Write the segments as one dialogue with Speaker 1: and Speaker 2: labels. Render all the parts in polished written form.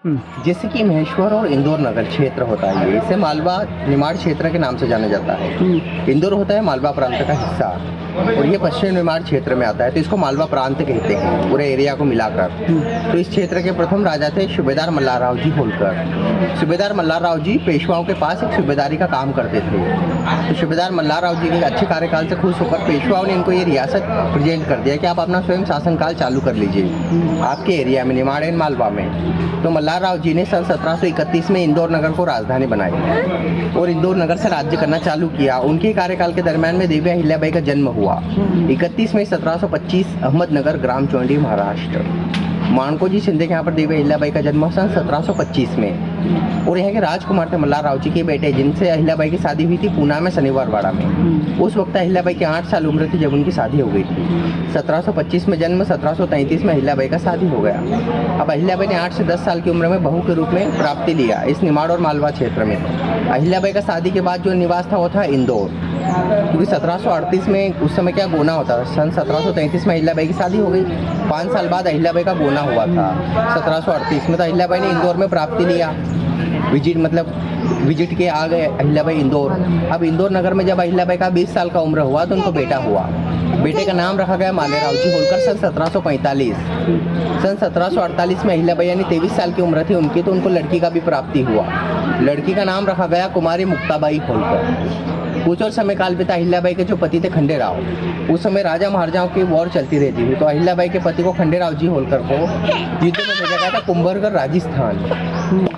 Speaker 1: जैसे कि महेश्वर और इंदौर नगर क्षेत्र होता है, ये इसे मालवा निमाड़ क्षेत्र के नाम से जाना जाता है। इंदौर होता है मालवा प्रांत का हिस्सा और ये पश्चिम निमाड़ क्षेत्र में आता है, तो इसको मालवा प्रांत कहते हैं पूरे एरिया को मिलाकर। तो इस क्षेत्र के प्रथम राजा थे सूबेदार मल्हारराव जी होलकर। सूबेदार मल्हारराव जी पेशवाओं के पास एक सूबेदारी का काम करते थे। तो सूबेदार मल्हारराव जी के अच्छे कार्यकाल से खुश होकर पेशवाओं ने इनको ये रियासत प्रेजेंट कर दिया कि आप अपना स्वयं शासनकाल चालू कर लीजिए आपके एरिया में, निमाड़ एंड मालवा में। तो मल्हारराव जी ने सन 1731 में इंदौर नगर को राजधानी बनाई और इंदौर नगर से राज्य करना चालू किया। उनके कार्यकाल के दरमियान में देवी अहिल्याबाई का जन्म हुआ 31 मई 1725 अहमदनगर, ग्राम चौंडी, महाराष्ट्र। माणको जी शिंदे के यहाँ पर देवी अहिल्याबाई का जन्म सन 1725 में और यहाँ के राजकुमार थे मल्हारराव जी के बेटे, जिनसे अहिल्याबाई की शादी हुई थी पूना में शनिवारवाड़ा में। उस वक्त अहिल्याबाई की 8 साल उम्र थी जब उनकी शादी हो गई थी। 1725 में जन्म, 1733 में अहिल्याबाई का शादी हो गया। अब अहिल्याबाई ने 8 से 10 साल की उम्र में बहू के रूप में प्राप्ति लिया इस निमाड़ और मालवा क्षेत्र में। अहिल्याबाई का शादी के बाद जो निवास था वो था इंदौर, क्योंकि 1738 में उस समय क्या गोना होता था। सन 1733 में अहिल्याबाई की शादी हो गई, 5 साल बाद अहिल्याबाई का गोना हुआ था 1738 में। तो अहिल्याबाई ने इंदौर में प्राप्ति लिया, विजिट के आ गए अहिल्याबाई इंदौर। अब इंदौर नगर में जब अहिल्याबाई का 20 साल का उम्र हुआ तो उनको बेटा हुआ। बेटे का नाम रखा गया मालेराव जी होलकर सन 1745। सन 1748 में अहिल्याबाई यानी 23 साल की उम्र थी उनकी, तो उनको लड़की का भी प्राप्ति हुआ। लड़की का नाम रखा गया कुमारी मुक्ताबाई होलकर। कुछ और समय काल में अहिल्याबाई के जो पति थे खंडेराव, उस समय राजा महाराजाओं की वॉर चलती रहती थी। तो अहिल्याबाई के पति को खंडेराव जी होलकर को युद्ध में भेजा गया था कुंभलगढ़, राजस्थान।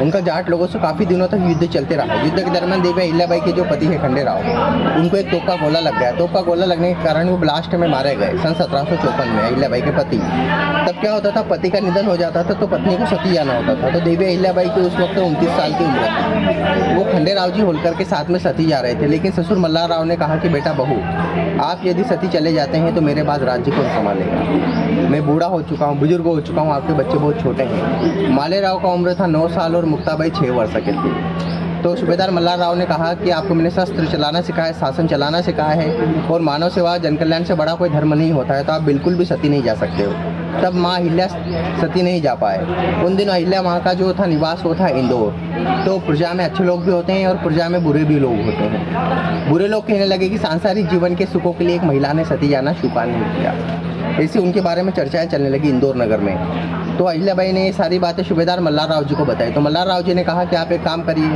Speaker 1: उनका जाट लोगों से काफ़ी दिनों तक युद्ध चलते रहा। युद्ध के दरमियान देवी अहिल्याबाई के जो पति है खंडेराव, उनको एक तोप का गोला लग गया। तोप का गोला लगने के कारण वो ब्लास्ट में मारे गए सन 1754 में अहिल्याबाई के पति। तब क्या होता था, पति का निधन हो जाता था तो पत्नी को सती जाना होता था। तो देवी अहिल्याबाई की उस वक्त 29 साल की उम्र थी। वो खंडेराव जी होलकर के साथ में सती जा रहे थे, लेकिन ससुर मल्हारराव ने कहा कि बेटा बहू, आप यदि सती चले जाते हैं तो मेरे बाद राज्य कौन संभालेगा? मैं बूढ़ा हो चुका हूँ, बुजुर्ग हो चुका हूँ, आपके बच्चे बहुत छोटे हैं। मालेराव का उम्र था 9 साल और मुक्ताबाई 6 वर्ष की थी। तो सूबेदार मल्हारराव ने कहा कि आपको मैंने शस्त्र चलाना सिखाया, शासन चलाना सिखाया है और मानव सेवा जनकल्याण से बड़ा कोई धर्म नहीं होता है, तो आप बिल्कुल भी सती नहीं जा सकते हो। तब माँ अहिल्या सती नहीं जा पाए। उन दिनों अहिल्या माँ का जो था निवास वो था इंदौर। तो प्रजा में अच्छे लोग भी होते हैं और प्रजा में बुरे भी लोग होते हैं। बुरे लोग कहने लगे कि सांसारिक जीवन के सुखों के लिए एक महिला ने सती जाना स्वीकार नहीं किया। ऐसी उनके बारे में चर्चाएं चलने लगी इंदौर नगर में। तो अहिल्याबाई ने ये सारी बातें सूबेदार मल्हारराव जी को बताई। तो मल्हारराव जी ने कहा कि आप एक काम करिए,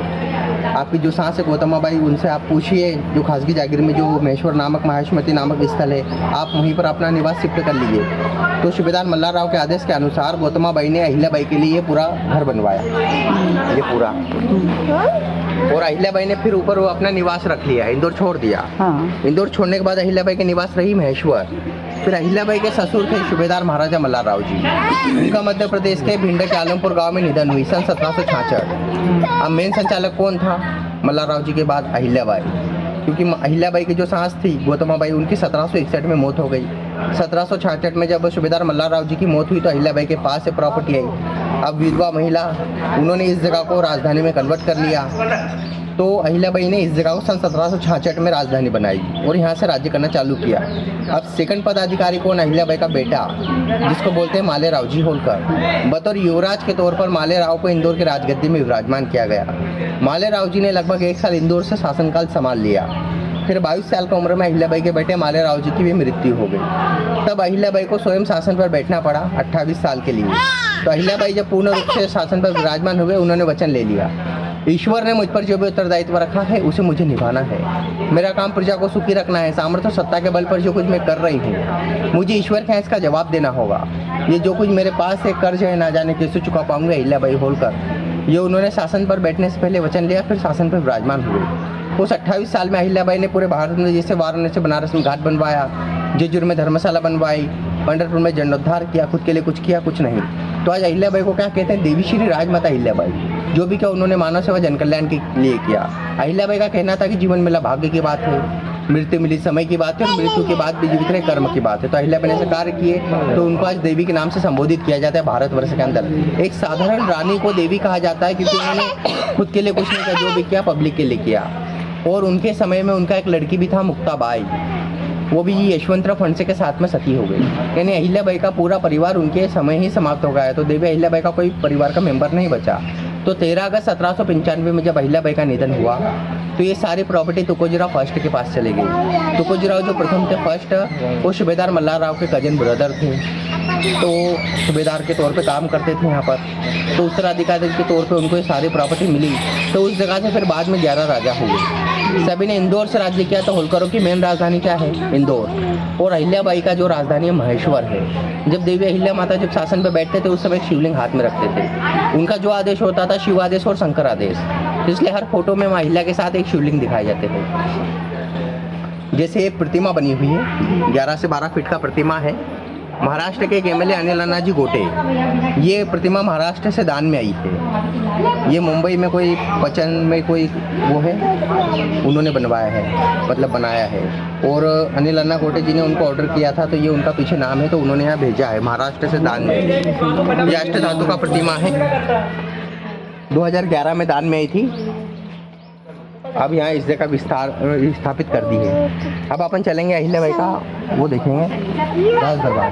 Speaker 1: आपकी जो सास है गौतमाबाई, उनसे आप पूछिए जो खासगी जागीर में जो महेश्वर नामक माहेश्वती नामक स्थल है, आप वहीं पर अपना निवास शिफ्ट कर लीजिए। तो सूबेदार मल्हारराव के आदेश के अनुसार गौतमाबाई ने अहिल्याबाई के लिए पूरा घर बनवाया, ये पूरा। और अहिल्याबाई ने फिर ऊपर वो अपना निवास रख लिया, इंदौर छोड़ दिया। इंदौर छोड़ने के बाद अहिल्याबाई के निवास रही महेश्वर। फिर अहिल्याबाई के ससुर थे सूबेदार महाराजा मल्हारराव जी। उनका मध्य प्रदेश के भिंड के आलमपुर गांव में निधन हुई सन 1766। अब मेन संचालक कौन था मल्हारराव जी के बाद? अहिल्याबाई, क्योंकि अहिल्याबाई की जो सास थी गौतमाबाई, उनकी 1761 में मौत हो गई। 1766 में जब सूबेदार मल्हारराव जी की मौत हुई तो अहिल्याबाई के पास से प्रॉपर्टी आई। अब विधवा महिला, उन्होंने इस जगह को राजधानी में कन्वर्ट कर लिया। तो अहिल्याबाई ने इस जगह को सन 1766 में राजधानी बनाई और यहाँ से राज्य करना चालू किया। अब सेकंड पदाधिकारी कौन? अहिल्याबाई का बेटा, जिसको बोलते हैं मालेराव जी होलकर। बतौर युवराज के तौर पर मालेराव को इंदौर के राजगद्दी में विराजमान किया गया। मालेराव जी ने लगभग 1 साल इंदौर से शासनकाल संभाल लिया। फिर 22 साल की उम्र में अहिल्याबाई के बेटे मालेराव जी की भी मृत्यु हो गई। तब अहिल्याबाई को स्वयं शासन पर बैठना पड़ा 28 साल के लिए। तो अहिल्याबाई जब पूर्ण रूप से शासन पर विराजमान हुए, उन्होंने वचन ले लिया, ईश्वर ने मुझ पर जो भी उत्तरदायित्व रखा है उसे मुझे निभाना है। मेरा काम प्रजा को सुखी रखना है। सामर्थ्य सत्ता के बल पर जो कुछ मैं कर रही हूँ, मुझे ईश्वर के इसका जवाब देना होगा। ये जो कुछ मेरे पास है कर्ज है, ना जाने कैसे चुका पाऊंगा। अहिल्याबाई होलकर, ये उन्होंने शासन पर बैठने से पहले वचन लिया, फिर शासन पर विराजमान हुए। उस 28 साल में अहिल्याबाई ने पूरे भारत में, जैसे वाराणसी बनारस में घाट बनवाया, जयपुर में धर्मशाला बनवाई, पंढरपुर में जीर्णोद्धार किया, खुद के लिए कुछ किया, कुछ नहीं। तो आज अहिल्याबाई को क्या कहते हैं? देवी श्री राजमाता अहिल्याबाई। जो भी क्या उन्होंने मानव सेवा जनकल्याण के लिए किया। अहिल्याबाई का कहना था कि जीवन मिला भाग्य की बात है, मृत्यु मिली समय की बात है और मृत्यु के बाद भी जीवित रहे कर्म की बात है। तो अहिल्याबाई ने ऐसे कार्य किए तो उनको आज देवी के नाम से संबोधित किया जाता है भारतवर्ष के अंदर। एक साधारण रानी को देवी कहा जाता है क्योंकि उन्होंने खुद के लिए कुछ नहीं किया, जो भी किया पब्लिक के लिए किया। और उनके समय में उनका एक लड़की भी था मुक्ताबाई। वो भी यशवंतराव फणसे के साथ में सती हो गई। यानी अहिल्याबाई का पूरा परिवार उनके समय ही समाप्त हो गया है, तो देवी अहिल्याबाई का कोई परिवार का मेंबर नहीं बचा। तो 13 अगस्त 1795 में जब अहिल्याबाई का निधन हुआ तो ये सारी प्रॉपर्टी तुकोजीराव फर्स्ट के पास चली गई। तुकोजीराव जो प्रथम थे फर्स्ट, वो सूबेदार मल्हारराव के कजन ब्रदर थे, तो सूबेदार के तौर पे काम करते थे यहाँ पर। तो उत्तराधिकारी के तौर पे उनको ये सारी प्रॉपर्टी मिली। तो उस जगह से फिर बाद में 11 राजा हुए। सभी ने इंदौर से राज्य किया। तो होलकरों की मेन राजधानी क्या है? इंदौर। और अहिल्याबाई का जो राजधानी है महेश्वर है। जब देवी अहिल्या माता जब शासन पे बैठते थे उस समय शिवलिंग हाथ में रखते थे। उनका जो आदेश होता था शिव आदेश और शंकर आदेश, इसलिए हर फोटो में माँ अहिल्या के साथ एक शिवलिंग दिखाए जाते थे। जैसे एक प्रतिमा बनी हुई है, 11 से 12 फीट का प्रतिमा है। महाराष्ट्र के एक एमएलए अनिल अन्नाजी गोटे, ये प्रतिमा महाराष्ट्र से दान में आई है। ये मुंबई में कोई पचन में कोई वो है, उन्होंने बनवाया है, मतलब बनाया है। और अनिल अन्ना गोटे जी ने उनको ऑर्डर किया था, तो ये उनका पीछे नाम है, तो उन्होंने यहाँ भेजा है महाराष्ट्र से दान में। ये अष्ट धातु का प्रतिमा है, 2011 में दान में आई थी। अब यहाँ इस जगह विस्तार स्थापित कर दी है। अब अपन चलेंगे अहिल्याबाई का वो देखेंगे राज दरबार।